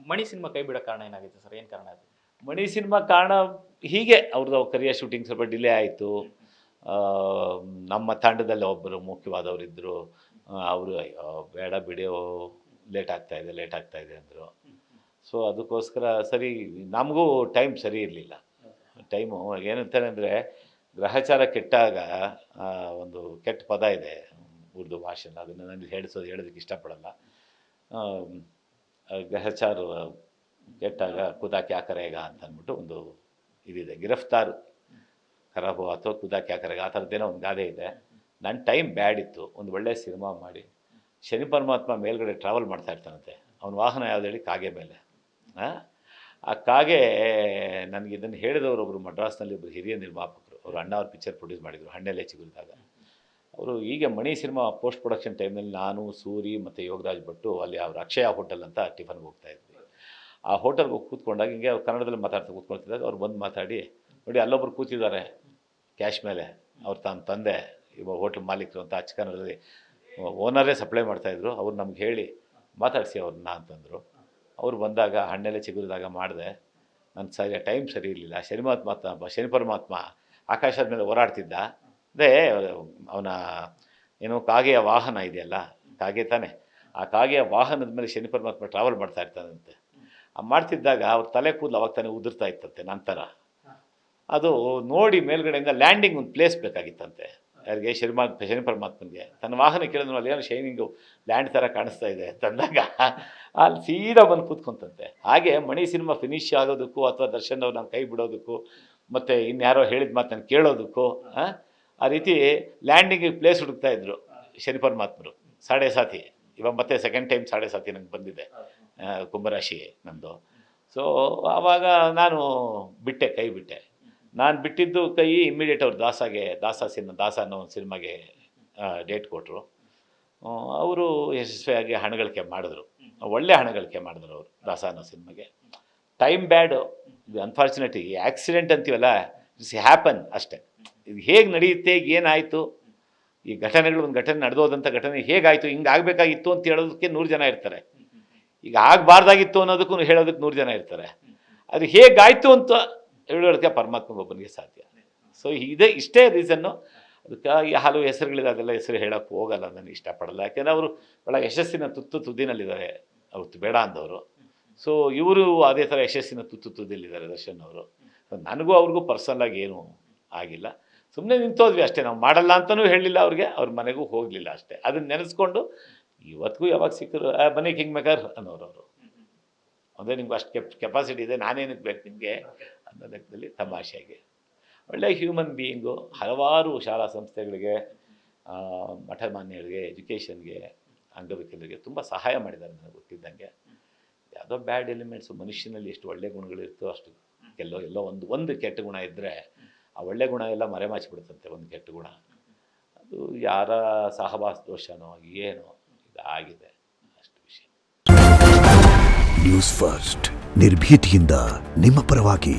ಮಣಿ cinema ಕೈ ಬಿಡೋ ಕಾರಣ ಏನಾಗಿತ್ತು ಸರ್? ಏನು ಕಾರಣ ಅದು? ಮಣಿ ಸಿನಿಮಾ ಕಾರಣ ಹೀಗೆ ಅವ್ರದ್ದು ಕರಿಯ ಶೂಟಿಂಗ್ ಸ್ವಲ್ಪ ಡಿಲೇ ಆಯಿತು. ನಮ್ಮ ತಂಡದಲ್ಲಿ ಒಬ್ಬರು ಮುಖ್ಯವಾದವರಿದ್ದರು. ಅವರು ಬೇಡ ಬಿಡಿ, ಲೇಟ್ ಆಗ್ತಾಯಿದೆ ಅಂದರು. ಸೊ ಅದಕ್ಕೋಸ್ಕರ ಸರಿ ನಮಗೂ ಟೈಮ್ ಸರಿ ಇರಲಿಲ್ಲ. ಟೈಮು ಏನಂತಾರೆ ಅಂದರೆ, ಗ್ರಹಚಾರ ಕೆಟ್ಟಾಗ ಒಂದು ಕೆಟ್ಟ ಪದ ಇದೆ ಉರ್ದು ಭಾಷೆನ, ಅದನ್ನು ನಾನು ಹೇಳೋದಕ್ಕೆ ಇಷ್ಟಪಡಲ್ಲ. ಗ್ರಹಚಾರ ಕೆಟ್ಟಾಗ ಖುದಾ ಕ್ಯಾ ಕರೇಗ ಅಂತ ಅಂದ್ಬಿಟ್ಟು ಒಂದು ಇದಿದೆ, ಗಿರಫ್ತಾರ್ ಖರಾಬು ಅಥವಾ ಖುದಾ ಕ್ಯಾ ಕರೇಗ, ಆ ಥರದ್ದೇನೋ ಒಂದು ಗಾದೆ ಇದೆ. ನನ್ನ ಟೈಮ್ ಬ್ಯಾಡ್ ಇತ್ತು. ಒಂದು ಒಳ್ಳೆಯ ಸಿನಿಮಾ ಮಾಡಿ ಶನಿ ಪರಮಾತ್ಮ ಮೇಲ್ಗಡೆ ಟ್ರಾವೆಲ್ ಮಾಡ್ತಾ ಇರ್ತಾನಂತೆ. ಅವನ ವಾಹನ ಯಾವ್ದು ಹೇಳಿ? ಕಾಗೆ ಮೇಲೆ. ಆ ಕಾಗೆ ನನಗೆ ಇದನ್ನು ಹೇಳಿದವರೊಬ್ಬರು ಮಡ್ರಾಸ್ನಲ್ಲಿ ಒಬ್ಬರು ಹಿರಿಯ ನಿರ್ಮಾಪಕರು, ಅವರು ಅಣ್ಣ ಅವ್ರ ಪಿಕ್ಚರ್ ಪ್ರೊಡ್ಯೂಸ್ ಮಾಡಿದರು ಹಣ್ಣೆಲೆ ಚಿಗುರಿದಾಗ. ಅವರು ಈಗ ಮಣಿ ಸಿನಿಮಾ ಪೋಸ್ಟ್ ಪ್ರೊಡಕ್ಷನ್ ಟೈಮ್ನಲ್ಲಿ ನಾನು, ಸೂರಿ ಮತ್ತು ಯೋಗರಾಜ್ ಭಟ್ಟು ಅಲ್ಲಿ ಅವ್ರ ಅಕ್ಷಯ ಹೋಟೆಲ್ ಅಂತ ಟಿಫನ್ಗೆ ಹೋಗ್ತಾಯಿದ್ವಿ. ಆ ಹೋಟೆಲ್ಗೆ ಹೋಗಿ ಕೂತ್ಕೊಂಡಾಗ ಹಿಂಗೆ ಅವ್ರು ಕನ್ನಡದಲ್ಲಿ ಮಾತಾಡ್ತಾ ಕೂತ್ಕೊಳ್ತಿದ್ದಾಗ ಅವ್ರು ಬಂದು ಮಾತಾಡಿ, ನೋಡಿ ಅಲ್ಲೊಬ್ರು ಕೂತಿದ್ದಾರೆ ಕ್ಯಾಶ್ ಮೇಲೆ, ಅವ್ರು ತಮ್ಮ ತಂದೆ ಇವಾಗ ಹೋಟ್ಲ್ ಮಾಲೀಕರು ಅಂತ ಅಚ್ಚ ಕನ್ನಡದಲ್ಲಿ ಓನರೇ ಸಪ್ಲೈ ಮಾಡ್ತಾಯಿದ್ರು, ಅವ್ರು ನಮ್ಗೆ ಹೇಳಿ ಮಾತಾಡಿಸಿ ಅವ್ರನ್ನ ಅಂತಂದರು. ಅವ್ರು ಬಂದಾಗ ಹಣ್ಣೆಲೆ ಚಿಗುರಿದಾಗ ಮಾಡಿದೆ. ನನ್ನ ಟೈಮ್ ಸರಿ ಇರಲಿಲ್ಲ. ಶನಿ ಪರಮಾತ್ಮ ಆಕಾಶದ ಮೇಲೆ ಹೋರಾಡ್ತಿದ್ದ. ಅದೇ ಅವನ ಏನೋ ಕಾಗೆಯ ವಾಹನ ಇದೆಯಲ್ಲ, ಕಾಗೆ ತಾನೆ, ಆ ಕಾಗೆಯ ವಾಹನದ ಮೇಲೆ ಶನಿ ಪರಮಾತ್ಮ ಟ್ರಾವೆಲ್ ಮಾಡ್ತಾ ಇರ್ತಾನಂತೆ. ಮಾಡ್ತಿದ್ದಾಗ ಅವ್ರ ತಲೆ ಕೂದಲು ಅವಾಗ ತಾನೇ ಉದುರ್ತಾ ಇತ್ತಂತೆ ನಂತರ. ಅದು ನೋಡಿ ಮೇಲ್ಗಡೆಯಿಂದ ಲ್ಯಾಂಡಿಂಗ್ ಒಂದು ಪ್ಲೇಸ್ ಬೇಕಾಗಿತ್ತಂತೆ ಯಾರಿಗೆ? ಶನಿ ಪರಮಾತ್ಮನಿಗೆ. ತನ್ನ ವಾಹನ ಕೇಳಿದ್ರು ಅಲ್ಲಿ ಏನೋ ಶೈನಿಂಗು ಲ್ಯಾಂಡ್ ಥರ ಕಾಣಿಸ್ತಾ ಇದೆ ಅಂತಂದಾಗ ಅಲ್ಲಿ ಸೀದಾ ಬಂದು ಕೂತ್ಕೊಂತಂತೆ. ಹಾಗೆ ಮಣಿ ಸಿನಿಮಾ ಫಿನಿಶ್ ಆಗೋದಕ್ಕೂ ಅಥವಾ ದರ್ಶನ್ ಅವ್ರು ನಾನು ಕೈ ಬಿಡೋದಕ್ಕೂ ಮತ್ತು ಇನ್ಯಾರೋ ಹೇಳಿದ ಮಾತು ನಾನು ಕೇಳೋದಕ್ಕೂ ಆ ರೀತಿ ಲ್ಯಾಂಡಿಂಗಿಗೆ ಪ್ಲೇಸ್ ಹುಡುಕ್ತಾಯಿದ್ರು ಶನಿ ಪರಮಾತ್ಮರು. ಸಾಡೆ ಸಾತಿ ಇವಾಗ ಮತ್ತೆ ಸೆಕೆಂಡ್ ಟೈಮ್ ಸಾಡೆ ಸಾತಿ ನಂಗೆ ಬಂದಿದೆ, ಕುಂಭರಾಶಿ ನಮ್ಮದು. ಸೊ ಆವಾಗ ನಾನು ಕೈ ಬಿಟ್ಟೆ. ನಾನು ಬಿಟ್ಟಿದ್ದು ಕೈ ಇಮ್ಮಿಡಿಯೇಟ್ ಅವ್ರು ದಾಸ ಅನ್ನೋ ಒಂದು ಸಿನಿಮಾಗೆ ಡೇಟ್ ಕೊಟ್ಟರು. ಅವರು ಯಶಸ್ವಿಯಾಗಿ ಹಣಗಳಿಕೆ ಮಾಡಿದ್ರು, ಒಳ್ಳೆ ಹಣಗಳಿಕೆ ಮಾಡಿದ್ರು ಅವರು ದಾಸ ಅನ್ನೋ ಸಿನಿಮಾಗೆ. ಟೈಮ್ ಬ್ಯಾಡು, ಇದು ಅನ್ಫಾರ್ಚುನೇಟ್ಲಿ ಆ್ಯಕ್ಸಿಡೆಂಟ್ ಅಂತೀವಲ್ಲ, ಇಟ್ಸ್ ಹ್ಯಾಪನ್ ಅಷ್ಟೇ. ಇದು ಹೇಗೆ ನಡೆಯುತ್ತೆ, ಏನಾಯಿತು, ಈ ಘಟನೆಗಳು, ಒಂದು ಘಟನೆ ನಡೆದೋದಂಥ ಘಟನೆ ಹೇಗಾಯಿತು, ಹಿಂಗೆ ಆಗಬೇಕಾಗಿತ್ತು ಅಂತ ಹೇಳೋದಕ್ಕೆ 100 ಜನ ಇರ್ತಾರೆ, ಈಗ ಆಗಬಾರ್ದಾಗಿತ್ತು ಅನ್ನೋದಕ್ಕೂ ಹೇಳೋದಕ್ಕೆ 100 ಜನ ಇರ್ತಾರೆ. ಅದು ಹೇಗಾಯಿತು ಅಂತ ಹೇಳೋದಕ್ಕೆ ಪರಮಾತ್ಮಗೊಬ್ಬನಿಗೆ ಸಾಧ್ಯ. ಸೊ ಇಷ್ಟೇ ರೀಸನ್ನು. ಅದಕ್ಕಾಗಿ ಹಲವು ಹೆಸರುಗಳಿದೆ, ಅದೆಲ್ಲ ಹೆಸರು ಹೇಳೋಕ್ಕೆ ಹೋಗಲ್ಲ, ನನಗೆ ಇಷ್ಟಪಡಲ್ಲ. ಯಾಕೆಂದರೆ ಅವರು ಭಾಳ ಯಶಸ್ಸಿನ ತುದಿನಲ್ಲಿದ್ದಾರೆ, ಅವತ್ತು ಬೇಡ ಅಂದವರು. ಸೊ ಇವರು ಅದೇ ಥರ ಯಶಸ್ಸಿನ ತುದಿಯಲ್ಲಿದ್ದಾರೆ ದರ್ಶನ್ ಅವರು. ನನಗೂ ಅವ್ರಿಗೂ ಪರ್ಸನಲಾಗಿ ಏನೂ ಆಗಿಲ್ಲ, ಸುಮ್ಮನೆ ನಿಂತೋದ್ವಿ ಅಷ್ಟೇ. ನಾವು ಮಾಡಲ್ಲ ಅಂತಲೂ ಹೇಳಲಿಲ್ಲ ಅವ್ರಿಗೆ, ಅವ್ರ ಮನೆಗೂ ಹೋಗಲಿಲ್ಲ ಅಷ್ಟೇ. ಅದನ್ನು ನೆನೆಸ್ಕೊಂಡು ಇವತ್ತಿಗೂ ಯಾವಾಗ ಸಿಕ್ಕರು ಬನ್ನಿ ಕಿಂಗ್ ಮೇಕರ್ ಅನ್ನೋರು ಅವರು. ಅಂದರೆ ನಿಮ್ಗೆ ಅಷ್ಟು ಕೆಪಾಸಿಟಿ ಇದೆ, ನಾನೇನಕ್ಕೆ ಬೇಕು ನಿಮಗೆ ಅನ್ನೋ ಲೆಕ್ಕದಲ್ಲಿ ತಮಾಷೆಗೆ. ಒಳ್ಳೆಯ ಹ್ಯೂಮನ್ ಬೀಯಿಂಗು. ಹಲವಾರು ಶಾಲಾ ಸಂಸ್ಥೆಗಳಿಗೆ, ಮಠಮಾನ್ಯರಿಗೆ, ಎಜುಕೇಷನ್ಗೆ, ಅಂಗವಿಕಲರಿಗೆ ತುಂಬ ಸಹಾಯ ಮಾಡಿದ್ದಾರೆ ನನಗೆ ಗೊತ್ತಿದ್ದಂಗೆ. ಯಾವುದೋ ಬ್ಯಾಡ್ ಎಲಿಮೆಂಟ್ಸು, ಮನುಷ್ಯನಲ್ಲಿ ಎಷ್ಟು ಒಳ್ಳೆಯ ಗುಣಗಳಿರ್ತೋ ಅಷ್ಟು ಎಲ್ಲೋ ಒಂದು ಕೆಟ್ಟ ಗುಣ ಇದ್ದರೆ ಆ ಒಳ್ಳೆ ಗುಣ ಎಲ್ಲ ಮರೆಮಾಚಿಬಿಡುತ್ತಂತೆ. ಒಂದು ಕೆಟ್ಟ ಗುಣ ಅದು ಯಾರ ಸಹವಾಸ ದೋಷನೋ ಏನೋ ಇದಾಗಿದೆ, ಅಷ್ಟು ವಿಷಯ. ನ್ಯೂಸ್ ಫಸ್ಟ್, ನಿರ್ಭೀತಿಯಿಂದ ನಿಮ್ಮ ಪರವಾಗಿ.